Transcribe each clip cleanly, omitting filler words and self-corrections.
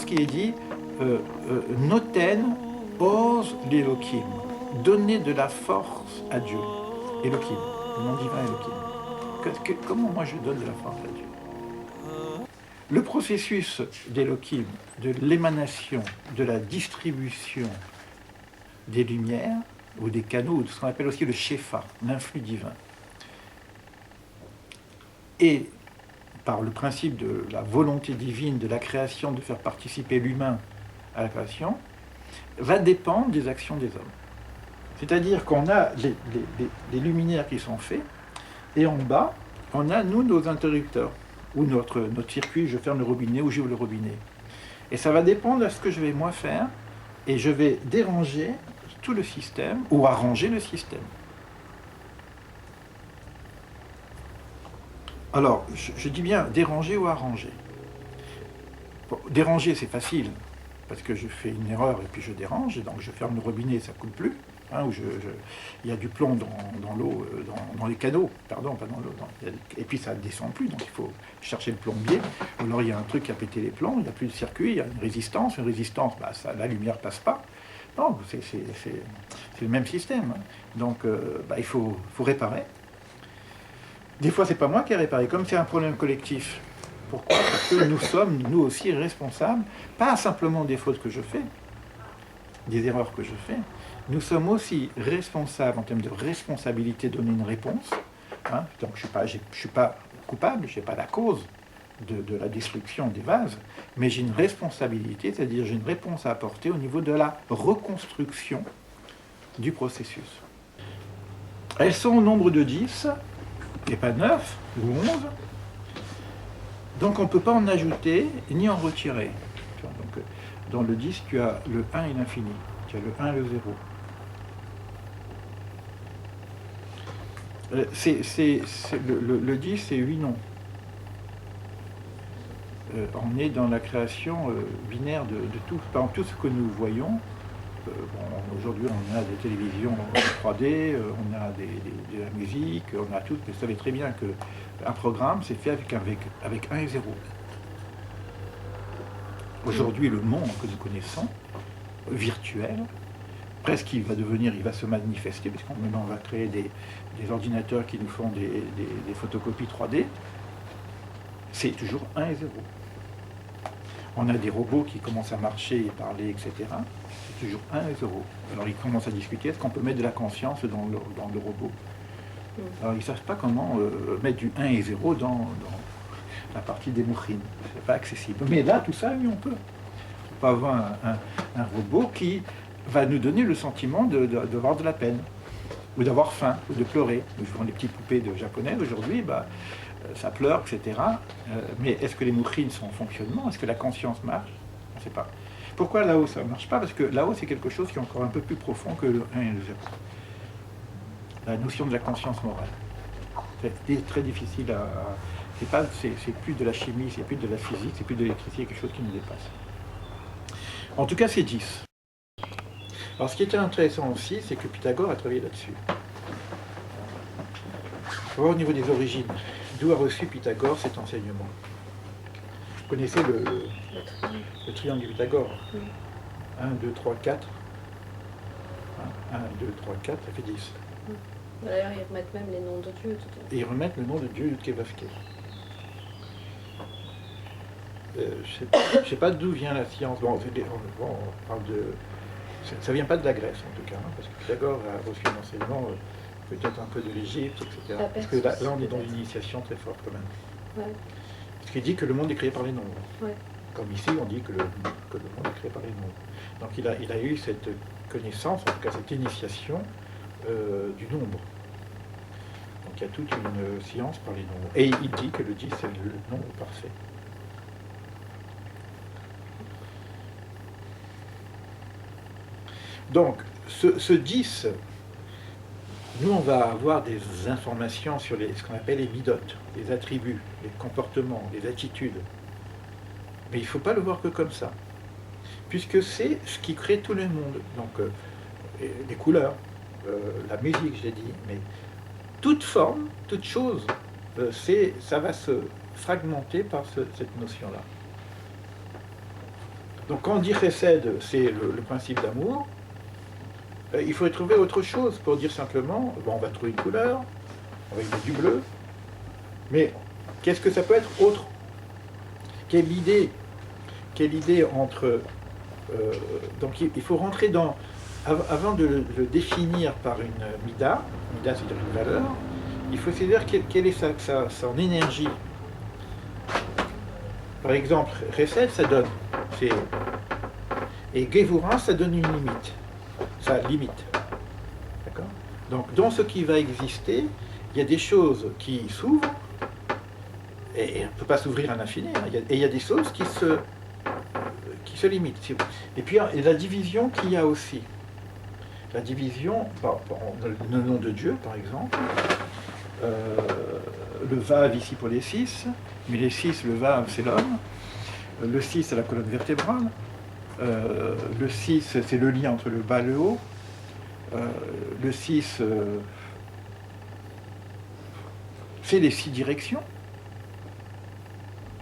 qu'il est dit Noten Oz l'Elohim, donner de la force à Dieu. Elohim, le nom divin Elohim. Comment moi je donne de la force à Dieu? Le processus d'Elohim, de l'émanation, de la distribution des lumières, ou des canaux, ou ce qu'on appelle aussi le Shefa, l'influx divin, et par le principe de la volonté divine de la création, de faire participer l'humain à la création, va dépendre des actions des hommes. C'est-à-dire qu'on a les luminaires qui sont faits, et en bas, on a, nous, nos interrupteurs, ou notre circuit, je ferme le robinet ou j'ouvre le robinet. Et ça va dépendre de ce que je vais moi faire, et je vais déranger tout le système, ou arranger le système. Alors, je dis bien déranger ou arranger. Bon, déranger, c'est facile, parce que je fais une erreur et puis je dérange, et donc je ferme le robinet et ça ne coule plus. Hein, il y a du plomb dans l'eau, dans les canaux, pardon, pas dans l'eau. Et puis ça ne descend plus, donc il faut chercher le plombier. Ou alors il y a un truc qui a pété les plombs, il n'y a plus de circuit, il y a une résistance, bah, la lumière ne passe pas. Non, c'est le même système. Hein. Donc bah, il faut réparer. Des fois, c'est pas moi qui ai réparé, comme c'est un problème collectif. Pourquoi? Parce que nous sommes, nous aussi, responsables, pas simplement des fautes que je fais, des erreurs que je fais, nous sommes aussi responsables en termes de responsabilité de donner une réponse. Hein. Donc je ne suis pas coupable, je n'ai pas la cause de la destruction des vases, mais j'ai une responsabilité, c'est-à-dire j'ai une réponse à apporter au niveau de la reconstruction du processus. Elles sont au nombre de 10, et pas 9 ou 11, donc on ne peut pas en ajouter ni en retirer. Donc, dans le 10, tu as le 1 et l'infini, tu as le 1 et le 0. Le 10, c'est 8 noms. On est dans la création binaire de tout. Par exemple, tout ce que nous voyons, aujourd'hui on a des télévisions 3D, on a de la musique, on a tout, mais vous savez très bien qu'un programme, c'est fait avec 1 et 0. Aujourd'hui, le monde que nous connaissons, virtuel, presque il va se manifester, parce qu'on maintenant on va créer des ordinateurs qui nous font des photocopies 3D, c'est toujours 1 et 0. On a des robots qui commencent à marcher et parler, etc. C'est toujours 1 et 0. Alors ils commencent à discuter, est-ce qu'on peut mettre de la conscience dans le robot? Alors ils ne savent pas comment mettre du 1 et 0 dans la partie des mouchines. C'est pas accessible. Mais là, tout ça, oui, on peut. On peut avoir un robot qui va nous donner le sentiment d'avoir de la peine, ou d'avoir faim, ou de pleurer. Nous jouons les petites poupées de japonais aujourd'hui, bah, ça pleure, etc. Mais est-ce que les mouchines sont en fonctionnement? Est-ce que la conscience marche? On ne sait pas. Pourquoi là-haut ça ne marche pas? Parce que là-haut c'est quelque chose qui est encore un peu plus profond que le 1 et le 0. La notion de la conscience morale. C'est très difficile à... C'est plus de la chimie, c'est plus de la physique, c'est plus de l'électricité, quelque chose qui nous dépasse. En tout cas, c'est 10. Alors ce qui était intéressant aussi, c'est que Pythagore a travaillé là-dessus. Il faut voir au niveau des origines. D'où a reçu Pythagore cet enseignement? Vous connaissez le triangle de Pythagore? 1, 2, 3, 4. 1, 2, 3, 4, ça fait 10. D'ailleurs, ils remettent même les noms de Dieu. Et ils remettent le nom de Dieu, Yudke Vavke. Je ne sais pas d'où vient la science. Bon, on parle de... Ça ne vient pas de la Grèce, en tout cas, hein, parce que Pythagore a reçu un enseignement peut-être un peu de l'Égypte, etc. Parce que là, on est dans une initiation très forte, quand même. Ouais. Parce qu'il dit que le monde est créé par les nombres. Ouais. Comme ici, on dit que le monde est créé par les nombres. Donc il a eu cette connaissance, en tout cas cette initiation du nombre. Donc il y a toute une science par les nombres. Et il dit que le 10 c'est le nombre parfait. Donc ce 10, nous on va avoir des informations sur ce qu'on appelle les midotes, les attributs, les comportements, les attitudes. Mais il ne faut pas le voir que comme ça. Puisque c'est ce qui crée tout le monde. Donc les couleurs, la musique, j'ai dit, mais toute forme, toute chose, ça va se fragmenter par cette notion-là. Donc quand on dit Chesed, c'est le principe d'amour, il faut trouver autre chose pour dire simplement, bon, on va trouver une couleur, on va y mettre du bleu, mais qu'est-ce que ça peut être autre? Quelle idée entre... donc il faut rentrer dans... Avant de le définir par une mida c'est-à-dire une valeur, il faut savoir quelle est son énergie. Par exemple, Chesed, ça donne. Et Gevura, ça donne une limite. Ça limite. D'accord? Donc, dans ce qui va exister, il y a des choses qui s'ouvrent, et on ne peut pas s'ouvrir à l'infini, hein, et il y a des choses qui se limitent. Et puis, il y a la division qu'il y a aussi. La division, le nom de Dieu, par exemple, le Vav ici pour les 6, mais les 6, le Vav, c'est l'homme, le 6, c'est la colonne vertébrale, le 6, c'est le lien entre le bas et le haut, le 6, c'est les 6 directions.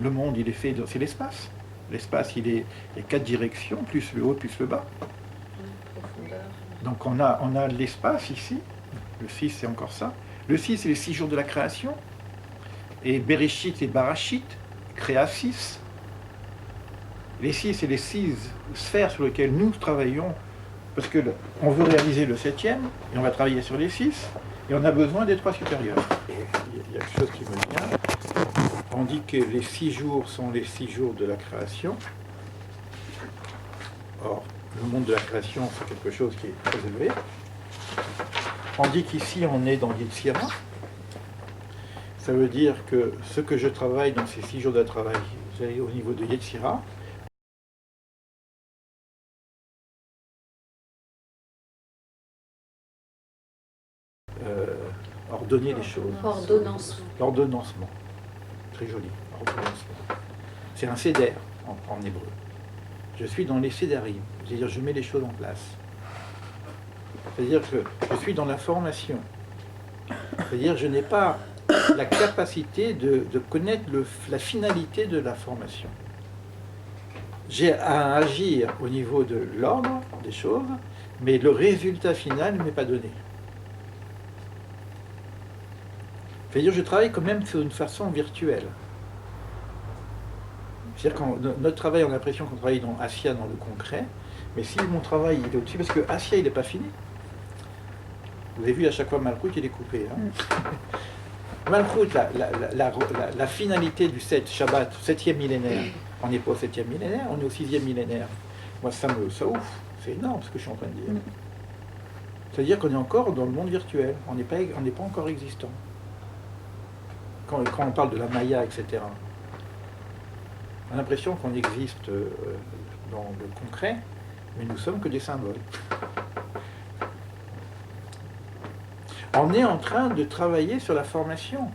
Le monde, il est fait, c'est l'espace. L'espace, il y a 4 directions, plus le haut, plus le bas. Donc on a l'espace ici, le 6 c'est encore ça. Le 6 c'est les 6 jours de la création, et Bereshit et Barashit, créa 6. Les 6 c'est les 6 sphères sur lesquelles nous travaillons, parce qu'on veut réaliser le 7e, et on va travailler sur les 6, et on a besoin des 3 supérieurs. Et il y a quelque chose qui me vient, on dit que les 6 jours sont les 6 jours de la création. Or, le monde de la création, c'est quelque chose qui est très élevé. On dit qu'ici, on est dans Yetzira. Ça veut dire que ce que je travaille dans ces 6 jours de travail, c'est au niveau de Yetzira. Ordonner les choses. Ordonnancement. L'ordonnancement. Très joli. Ordonnancement. C'est un seder en hébreu. Je suis dans les sédarim, c'est-à-dire je mets les choses en place. C'est-à-dire que je suis dans la formation. C'est-à-dire que je n'ai pas la capacité de connaître la finalité de la formation. J'ai à agir au niveau de l'ordre des choses, mais le résultat final ne m'est pas donné. C'est-à-dire que je travaille quand même sur une façon virtuelle. C'est-à-dire que notre travail, on a l'impression qu'on travaille dans Assia, dans le concret, mais si mon travail il est au-dessus, parce que Assia, il n'est pas fini. Vous avez vu, à chaque fois, Malchut, il est coupé. Hein. Malchut, la finalité du 7, Shabbat, 7e millénaire, on n'est pas au 7e millénaire, on est au 6e millénaire. Moi, ça ouf, c'est énorme ce que je suis en train de dire. C'est-à-dire qu'on est encore dans le monde virtuel, on n'est pas encore existant. Quand on parle de la Maya, etc., on a l'impression qu'on existe dans le concret, mais nous sommes que des symboles. On est en train de travailler sur la formation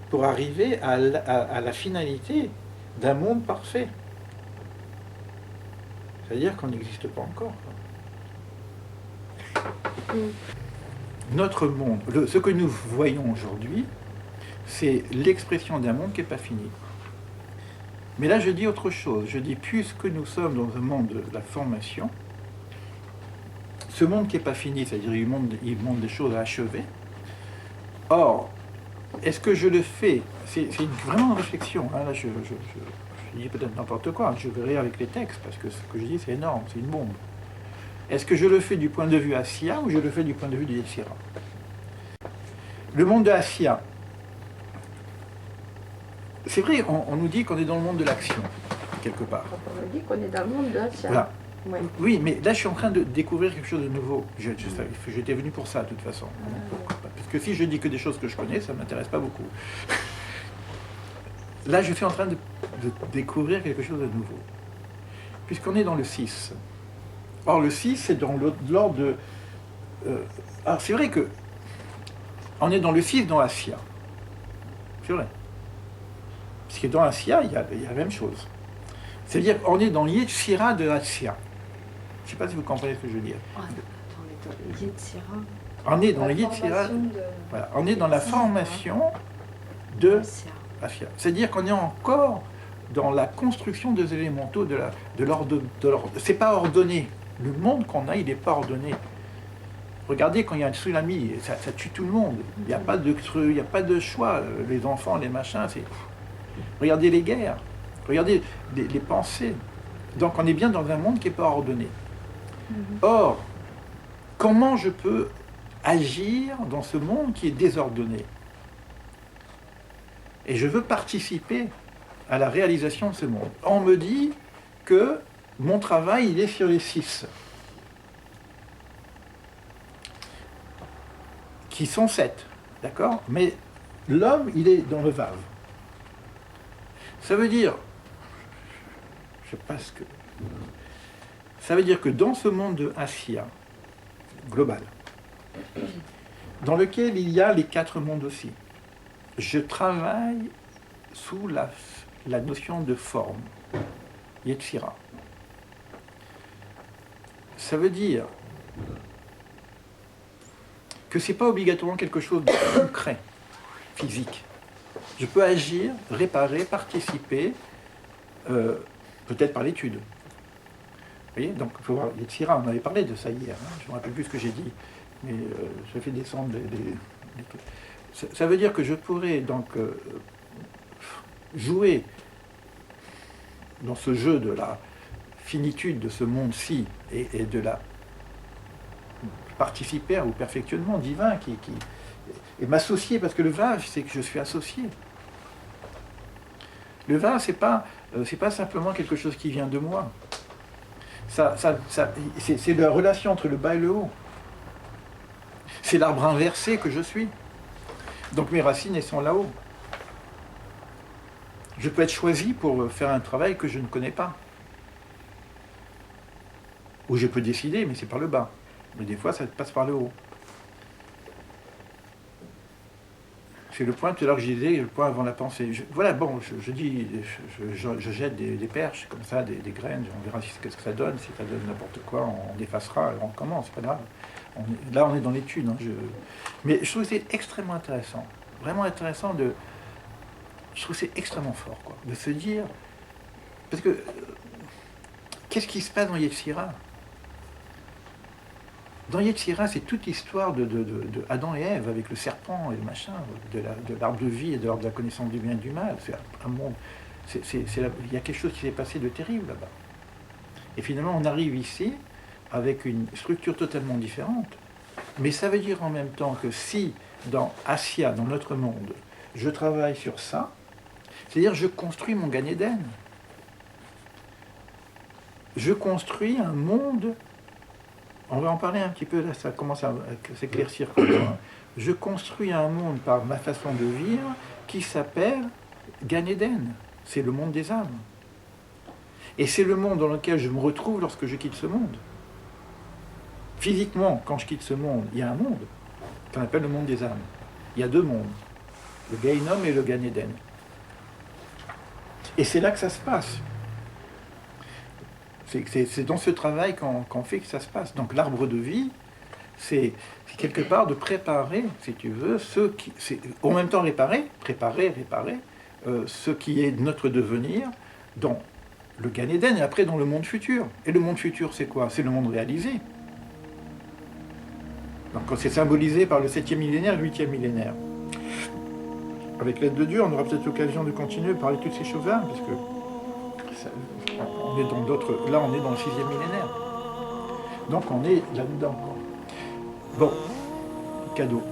pour arriver à la finalité d'un monde parfait. C'est-à-dire qu'on n'existe pas encore. Notre monde, ce que nous voyons aujourd'hui, c'est l'expression d'un monde qui n'est pas fini. Mais là, je dis autre chose. Je dis, puisque nous sommes dans un monde de la formation, ce monde qui n'est pas fini, c'est-à-dire il montre des choses à achever. Or, est-ce que je le fais? C'est vraiment une réflexion. Hein. Là, je dis peut-être n'importe quoi. Je verrai avec les textes, parce que ce que je dis, c'est énorme, c'est une bombe. Est-ce que je le fais du point de vue Assia ou je le fais du point de vue de Yetzira? Le monde de Assia, c'est vrai, on nous dit qu'on est dans le monde de l'action, quelque part. On nous dit qu'on est dans le monde de l'Assia. Voilà. Ouais. Oui, mais là, je suis en train de découvrir quelque chose de nouveau. J'étais venu pour ça, de toute façon. Parce que si je dis que des choses que je connais, ça ne m'intéresse pas beaucoup. Là, je suis en train de découvrir quelque chose de nouveau. Puisqu'on est dans le 6. Or, le 6, c'est dans l'ordre de... alors, c'est vrai que on est dans le 6 dans Assia. C'est vrai. Parce que dans Assia, il y a la même chose. C'est-à-dire qu'on est dans Yetzira de Assia. Je ne sais pas si vous comprenez ce que je veux dire. On est dans Yetzira. Voilà, on est dans la formation de Assia. C'est-à-dire qu'on est encore dans la construction des élémentaux de l'ordre. C'est pas ordonné. Le monde qu'on a, il n'est pas ordonné. Regardez, quand il y a un tsunami, ça tue tout le monde. Il n'y a pas de choix. Les enfants, les machins, c'est... Regardez les guerres. Regardez les pensées. Donc on est bien dans un monde qui n'est pas ordonné. Or, comment je peux agir dans ce monde qui est désordonné? Et je veux participer à la réalisation de ce monde. On me dit que mon travail, il est sur les 6, qui sont 7, d'accord? Mais l'homme, il est dans le Vave. Ça veut dire, je sais pas ce que... Ça veut dire que dans ce monde de Assia, global, dans lequel il y a les 4 mondes aussi, je travaille sous la notion de forme, Yetzira. Ça veut dire que ce n'est pas obligatoirement quelque chose de concret, physique. Je peux agir, réparer, participer, peut-être par l'étude. Vous voyez, donc il faut voir, Yetzira, on avait parlé de ça hier, hein, je ne me rappelle plus ce que j'ai dit, mais je fais descendre ça veut dire que je pourrais donc jouer dans ce jeu de la finitude de ce monde-ci et de la participer au perfectionnement divin et m'associer, parce que le Vave, c'est que je suis associé. Le Vave, c'est pas simplement quelque chose qui vient de moi. C'est la relation entre le bas et le haut. C'est l'arbre inversé que je suis. Donc mes racines, elles sont là-haut. Je peux être choisi pour faire un travail que je ne connais pas. Ou je peux décider, mais c'est par le bas. Mais des fois, ça passe par le haut. C'est le point, tout à l'heure que je disais, le point avant la pensée. Voilà, bon, je jette des perches, comme ça, des graines, on verra ce que ça donne. Si ça donne n'importe quoi, on effacera, on recommence, c'est pas grave. Là, on est dans l'étude. Hein, mais je trouve que c'est extrêmement intéressant. Vraiment intéressant de... Je trouve que c'est extrêmement fort, quoi, de se dire... Parce que... Qu'est-ce qui se passe dans Yetzira? Dans Yetzira, c'est toute l'histoire de Adam et Ève, avec le serpent et le machin, de l'arbre de vie et de l'arbre de la connaissance du bien et du mal. C'est un monde... Il y a quelque chose qui s'est passé de terrible là-bas. Et finalement, on arrive ici avec une structure totalement différente. Mais ça veut dire en même temps que si, dans Assia, dans notre monde, je travaille sur ça, c'est-à-dire je construis mon Gan Eden. Je construis un monde, on va en parler un petit peu, là ça commence à s'éclaircir. Je construis un monde par ma façon de vivre qui s'appelle Gan Eden. C'est le monde des âmes. Et c'est le monde dans lequel je me retrouve lorsque je quitte ce monde. Physiquement, quand je quitte ce monde, il y a un monde qu'on appelle le monde des âmes. Il y a 2 mondes, le Gehinnom et le Gan Eden. Et c'est là que ça se passe. C'est dans ce travail qu'on fait que ça se passe. Donc l'arbre de vie, c'est quelque part de préparer, si tu veux, en même temps préparer ce qui est notre devenir dans le Gan Eden et après dans le monde futur. Et le monde futur, c'est quoi? C'est le monde réalisé. Donc c'est symbolisé par le 7e millénaire et le 8e millénaire. Avec l'aide de Dieu, on aura peut-être l'occasion de continuer à parler de toutes ces choses-là, parce que on est dans d'autres... Là, on est dans le 6e millénaire. Donc on est là-dedans. Bon, cadeau.